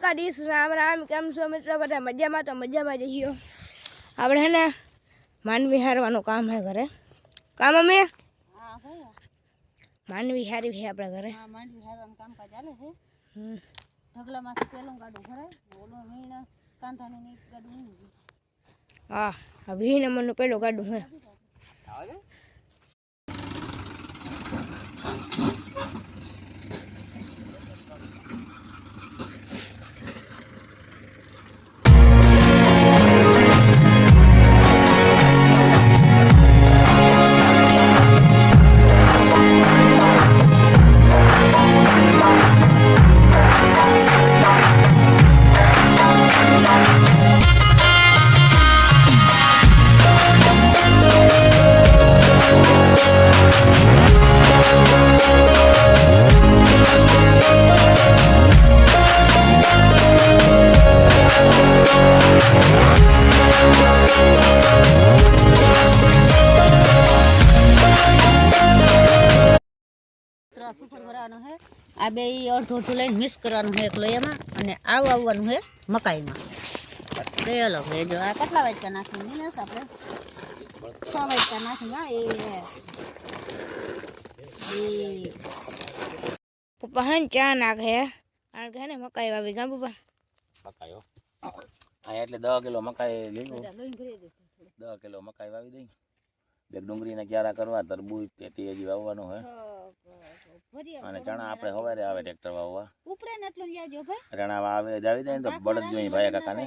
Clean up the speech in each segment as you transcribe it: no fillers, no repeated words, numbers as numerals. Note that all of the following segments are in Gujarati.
દ્વારકાધીશ રામ રામ. કેમ છો મિત્રો? બધા મજામાં? તો મજામાં જઈયો. આપણે હે ને માનવી હારવાનું કામ હે ઘરે. કામ અમે માનવી હારી છે આપણા ઘરે. માનવી હારવાનું કામકાજ ચાલે છે. ઢગલામાંથી પેલું ગાડું ભરાય, ઓલો મીણ કાંધાની ગાડું નહીં. હા, આ 20 નંબરનું પેલું ગાડું હે. સુપર ભરવાનો છે. આ બે અડધું અડધું લઈને મિક્સ કરવાનું છે એક લોહીમાં, અને આવું આવવાનું છે મકાઈમાં. બે અલગ છે. જો આ કેટલા વાટકા નાખીને મિનસ આપણે 6 વાટકા નાખીને પપ્પા હે ને ચા નાખે. કારણ કે હે ને મકાઈ વાવી ગા પપ્પા. મકાઈઓ આ એટલે 10 કિલો મકાઈ લીધું. 10 કિલો મકાઈ વાવી દઈ. બે ડુંગળીના ક્યારા કરવા, તરબૂચ તેટી હજી વાવવાનું છે. અને ચણા આપણે સવારે આવે ટ્રેક્ટર વાવવા. ઉપડે ને એટલું લેજો ભાઈ. ચણા વાવે જાવી દે ને તો બળદ જોઈ ભાઈ કાકાને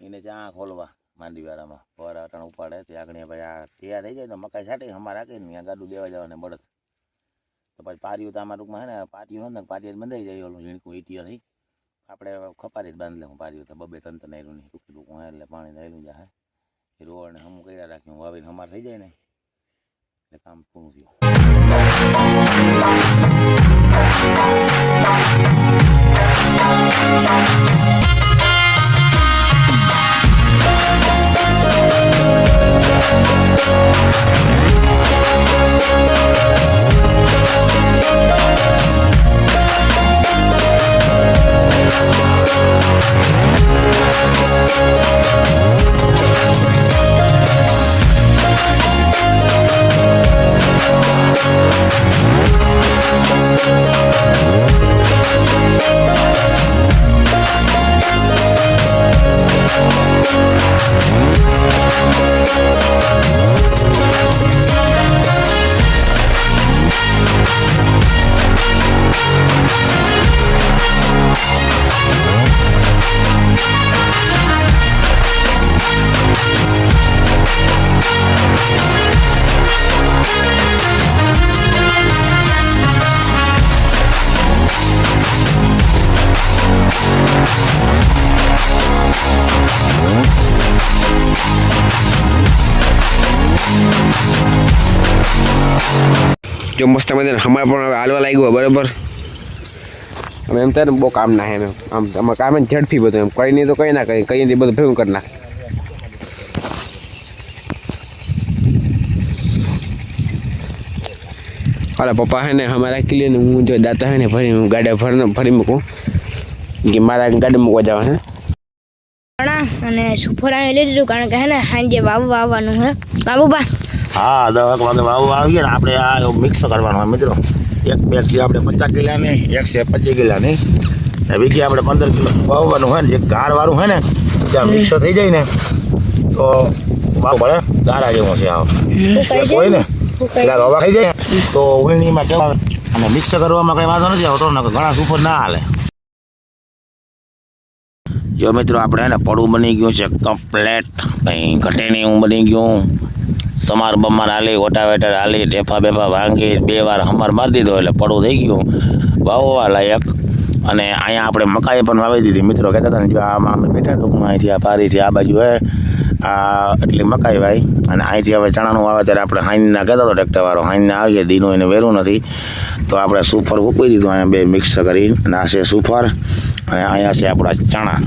એને ચા ખોલવા માંડી વાળામાં ફવારા અટાણ ઉપાડે તે આગળ ભાઈ આ તૈયાર થઈ જાય તો મકાઈ છાંટી અમારે રાખીને ત્યાં ગાડું દેવા જવાને બળદ. તો પછી પારીયું તો અમારા ટૂંકમાં હે ને પાટીયું નથી, પાટીયું બંધાઈ જાય ઓલું ઝીણકું ઈટીઓથી આપણે ખપારી જ બાંધી લઉં પારીયું તો 2-2 તંત નાયરું નહીં ટૂંકી ટૂંકું એટલે પાણી નાયલું જાય. એ રોડને હમું કર્યા રાખ્યું વાવીને અમારે થઈ જાય ને એટલે કામ પૂરું થયું. जो मस्त मजा हमारे पण हालवा लाग्यो बराबर. हम एम तो बो काम ना है आम अमर काम झड़पी बधु एम कई नहीं तो कई ना कई नहीं बधु भेगुं कर नाख. अरे पप्पा है ने हमारा क्लियर हूँ जो दाता है ने भरी गाड़ी भरी मूकूँ कि मारा गाड़ी मूकवा जावा है. અને સુફરા લઈ લીધું કારણ કે હે ને સાંજે વાવવાનું હે કાબુબા. હા 10 વાગે વાવ આવીએ ને આપણે આ મિક્સ કરવાનું હોય મિત્રો. એક બેગ છે આપણે 50 કિલોની, એક છે 25 કિલોની ને વીઘે આપણે 15 કિલો વાવવાનું હોય ને. જે ગારવાળું હોય ને ત્યાં મિક્સ થઈ જાય ને તો વાવ પડે ગારા જેવું છે. આવ હોય ને એટલે હવા થઈ જાય તો ઉણીમાં કેવા અને મિક્સ કરવામાં કંઈ વાંધો નથી આવતો ને ઘણા સુપર ના હાલે. જો મિત્રો આપણે ને પડું બની ગયું છે કમ્પ્લેટ, કંઈ ઘટે નહીં એવું બની ગયું. સમાર બમાર હાલી, ઓટાવેટર હાલી, ઢેફા બેફા ભાંગી 2 વાર હમાર મારી દીધો એટલે પડું થઈ ગયું વાવવા લાયક. અને અહીંયા આપણે મકાઈ પણ વાવી દીધી. મિત્રો કહેતા હતા ને જો આમાં અમે બેઠા ટૂંકમાં અહીંથી આ પારીથી આ બાજુ હે આ એટલી મકાઈ વાઈ અને અહીંથી હવે ચણાનું વાવેતર આપણે હાઈનના કહેતો હતો ટ્રેક્ટરવાળો હાઈનના આવીએ દીનું એને વેરું નથી તો આપણે સુફર મૂકી દીધું અહીંયા બે મિક્સ કરી અને આ છે સુફર અને અહીંયા છે આપણા ચણા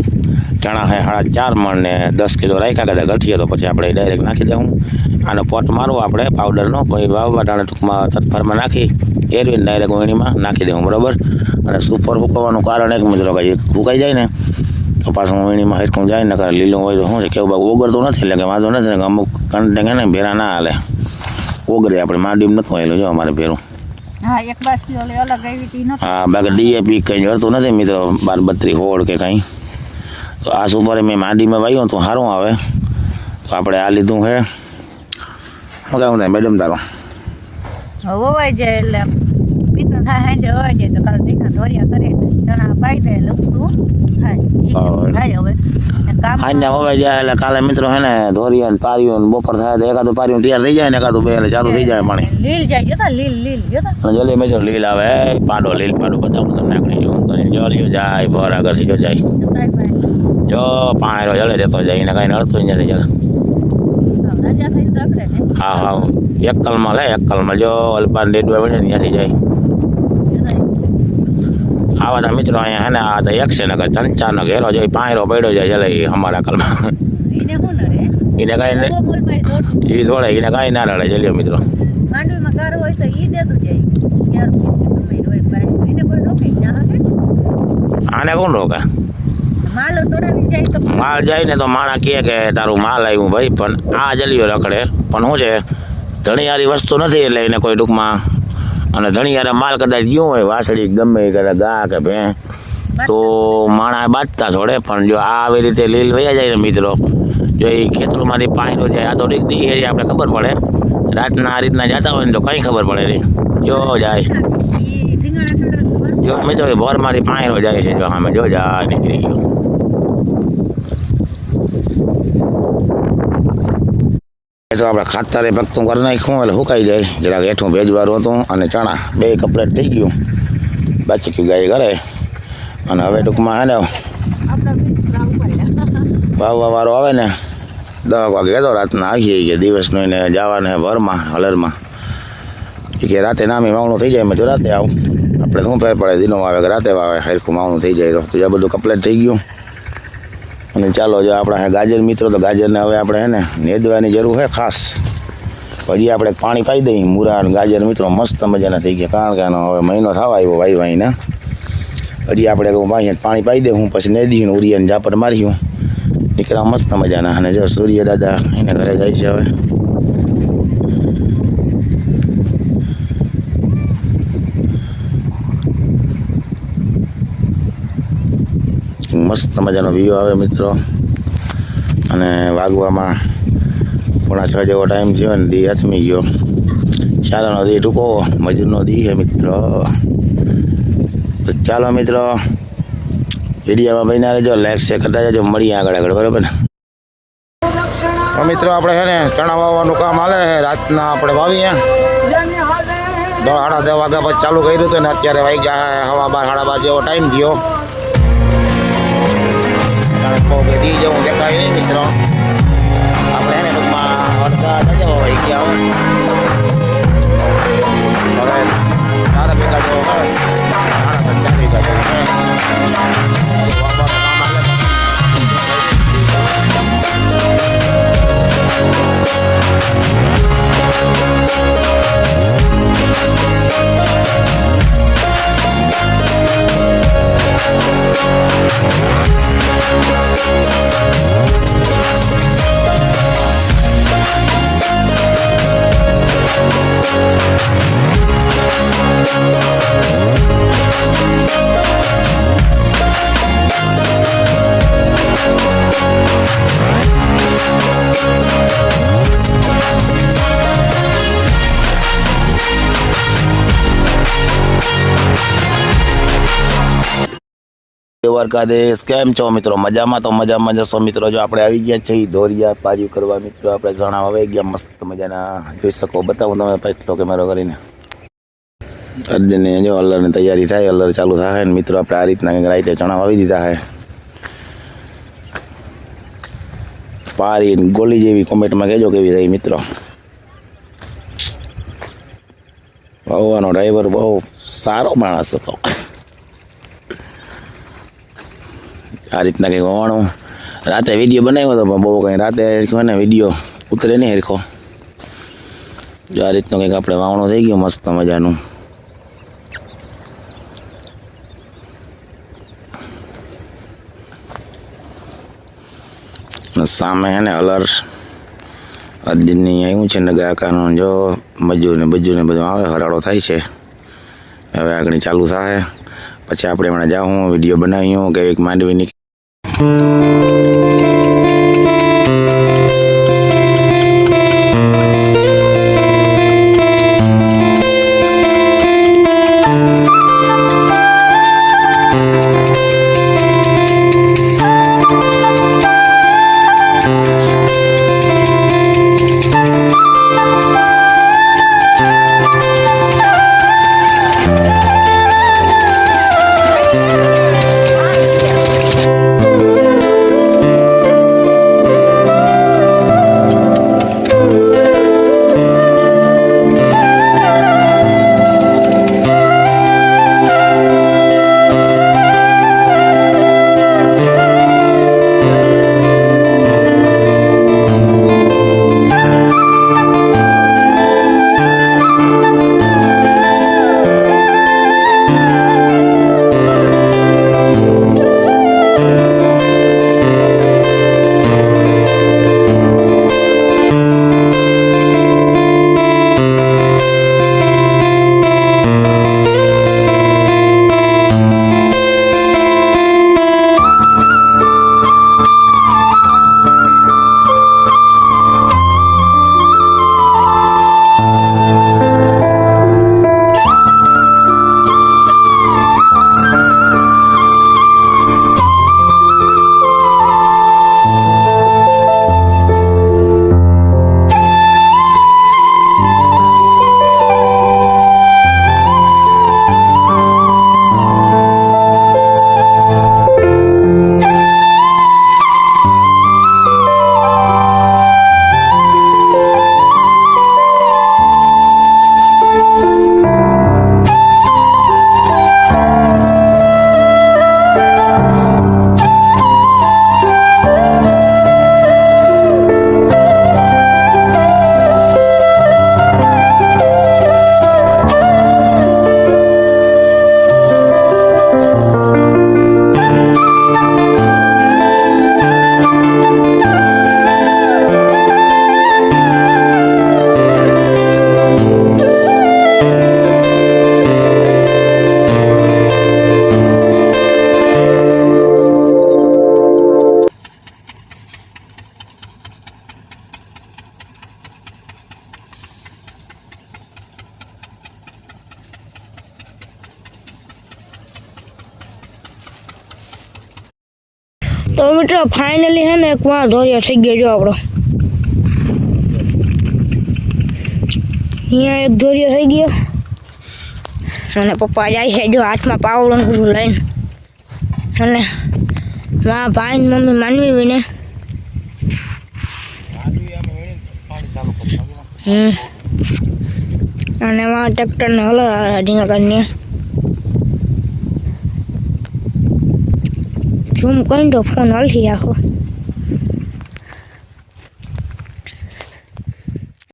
ચણા છે 4.5 મણ ને 10 કિલો રાખ્યા કદાચ ગઠીએ તો પછી આપણે ડાયરેક્ટ નાખી દઉં આનો પોટ મારવો આપણે પાવડરનો પછી વાવવા ટાણે ટૂંકમાં તત્ફરમાં નાખી એરવીને ડાયરેક્ટ વીણીમાં નાખી દઉં બરાબર અને સુફર સૂકવવાનું કારણ એક મિત્રો કે સુકાઈ જાય ને તો પાછું વીણીમાં હેરકું જાય ને કરે લીલું હોય તો શું છે કેવું બાબુ ઓગળતું નથી એટલે કે વાંધો નથી ને અમુક કન્ટેક ને ભેરા ના હાલે ઓગળે આપણે માંડીમાં નતું આવેલું જો અમારે ભેરું હા એક બાસકી ઓલી અલગ આવી હતી નહોતી. હા બાકી ડીએપી કંઈ જડતું નથી મિત્રો 12-32 હોળ કે કંઈ તો આ સુપરે મેં માંડીમાં વાવ્યું તો સારું આવે તો આપણે આ લીધું છે શું કહેવું થાય મેડમ તારો વવાઈ જાય એટલે પિત્ત થાય સાંજે વવાઈ જાય તો કાલે દીકરા ધોરિયા કરે ચણા પાઈ દે લખતું થાય થાય હવે કામ આજના વવાઈ જાય એટલે કાલે મિત્રો હે ને ધોરિયા પાર્યું બપોર થાય તો એકાદું પાર્યું તૈયાર થઈ જાય ને એકાદું બે એટલે ચાલુ થઈ જાય પાણી લીલ જાય જતા લીલ જતા અને જલ્દી મેં લીલ આવે પાડો લીલ પાડો બતાવું તમને આગળ જોઉં કરીને જો લીયો જાય ભર આગળથી જો જાય જો પાણી જલે જતો જાય એને કાંઈ નડતું નથી જરા રાજા થઈને રખડે ને હા હા એકલમાં લે એકલમાં જો અલ્પાન ડેડવા વળે ને ત્યાંથી જાય આવા તા મિત્રો અહીંયા હે ને આ તો એક છે ને કે ચંચાનો ઘેરો જાય પાંયરો પડ્યો જાય જલે અમારા કલમાં એને શું નડે એને કાંઈ બહુ બોલ ભાઈ દોડ એ થોડે એને કાંઈ ના રડે જલ્યો મિત્રો માંડવીમાં ગારો હોય તો ઈ દેતું જાય યાર કોઈ હોય ભાઈ એને કોઈ રોકે ના હકે આને કોણ રોકે માલ તોડાવી જાય તો માલ જાય ને તો માણા કહે કે તારું માલ આવ્યું ભાઈ પણ આ જલિયો રખડે પણ શું છે ધણીયારી વસ્તુ નથી એટલે એને કોઈ ટૂંકમાં અને ધણીયારે માલ કદાચ ગયો હોય વાસળી ગમે એ કરે ગા કે ભે તો માણા બાજતા છોડે પણ જો આ આવી રીતે લીલ વયા જાય ને મિત્રો જો એ ખેતરોમાંથી પાણી જાય આ તો દી એરિયા આપણે ખબર પડે રાતના આ રીતના જતા હોય ને તો કંઈ ખબર પડે નહીં જો જાય ઈ ધીંગાણા છોડે જો મિત્રો ભોરમાંથી પાણી જાય છે જો અમે જો જાય નીકળી ગયો તો આપણે ખાતરે ભક્તું કરી નાખ્યું એટલે સુકાઈ જાય જરાક હેઠું ભેજવાળું હતું અને ચણા બે કપલેટ થઈ ગયું બાચકી ગાય ઘરે અને હવે ટૂંકમાં હે ને આપણા વિસ્તરા ઉપર વાવવાવાળો આવે ને 10 વાગે કહેતો રાતના આવીએ કે દિવસનું એને જવાનું છે ભરમાં હલરમાં એ કે રાતે નામી માવણું થઈ જાય મેં તો રાતે આવું આપણે શું ફેર પડે દિનો વાવે કે રાતે વાવે હરખું માવણું થઈ જાય તો આ બધું કપલેટ થઈ ગયું અને ચાલો જો આપણા ગાજર મિત્રો તો ગાજરને હવે આપણે હે ને નેદવાની જરૂર છે ખાસ હજી આપણે પાણી પાઈ દઈએ મૂરા અને ગાજર મિત્રો મસ્ત મજાના થઈ ગયા કારણ કે આનો હવે મહિનો થવા આવ્યો વાઈને હજી આપણે પાણી પાઈ દે હું પછી નેદી ઉરિયાને ઝાપટ માર્યું નીકળ્યા મસ્ત મજાના અને જો સૂર્ય દાદા એને ઘરે જાય છે હવે મસ્ત મજાનો વ્યૂ આવે મિત્રો અને વાગવામાં 5:30 જેવો ટાઈમ થયો ને દી હાથમી ગયો ચાલોનો દી ટૂંકો મજૂરનો દી છે મિત્રો તો ચાલો મિત્રો વિડીયોમાં બન્યા રહેજો લાઈક શેર કરતા જજો મળીએ આગળ બરાબર ને તો મિત્રો આપણે છે ને ચણા વાવવાનું કામ હાલે છે રાતના આપણે વાવીએ 10:30 વાગ્યા પછી ચાલુ કર્યું હતું ને અત્યારે વાગી ગયા 12:30 જેવો ટાઈમ થયો દી જેવું દેખાય નહીં મિત્રો આપણે એને ટૂંકમાં અડધા ડજવો વહી ગયા હવે 4 વીઘા જેવો હોય 4 વીઘા જેવો દ્વારકાધીશ કેમ છો મિત્રો મજામાં તો મજામાં જશો મિત્રો જો આપણે આવી ગયા છીએ ધોરિયા પાર્યું કરવા મિત્રો આપણે ચણા આવી ગયા મસ્ત મજાના જોઈ શકો બતાવું તમે પછલો કેમેરો કરીને અર્જુનને જો અલ્લરની તૈયારી થાય અલ્લર ચાલુ થાય ને મિત્રો આપણે આ રીતના કંઈક રાતે ચણા વાવી દીધા છે પારી ને ગોલી જેવી કોમેન્ટમાં કહેજો કેવી રહી મિત્રો. ભવવાનો ડ્રાઈવર બહુ સારો માણસ હતો. આ રીતના કંઈક હોવાનું રાતે વિડીયો બનાવ્યો હતો પણ બહુ કંઈ રાતે કહે ને વિડીયો ઉતરે નહીં હરખો. જો આ રીતનું કંઈક આપણે વાવણું થઈ ગયું મસ્ત મજાનું. સામે હે ને અલર અર્જુનની આવ્યું છે ને ગાયકાનું જો મજૂર ને બધું આવે હરાડો થાય છે. હવે આગળ ચાલુ થાય પછી આપણે હમણાં જાઉં વિડીયો બનાવ્યું કે એક માંડવીની તો મિત્રો ફાઇનલી છે ને એક વાર ધોરિયો થઈ ગયો જો આપણો. અહીંયા એક ધોરિયો થઈ ગયો અને પપ્પા જાય છે જો હાથમાં પાવડું બધું લઈને અને મારા ભાઈ ને મમ્મી માનવી વિને અને મારા ટ્રેક્ટરને હલાવે ઢીંગા કરીને ઝૂમ કરીને તો ફોન હલથી આખો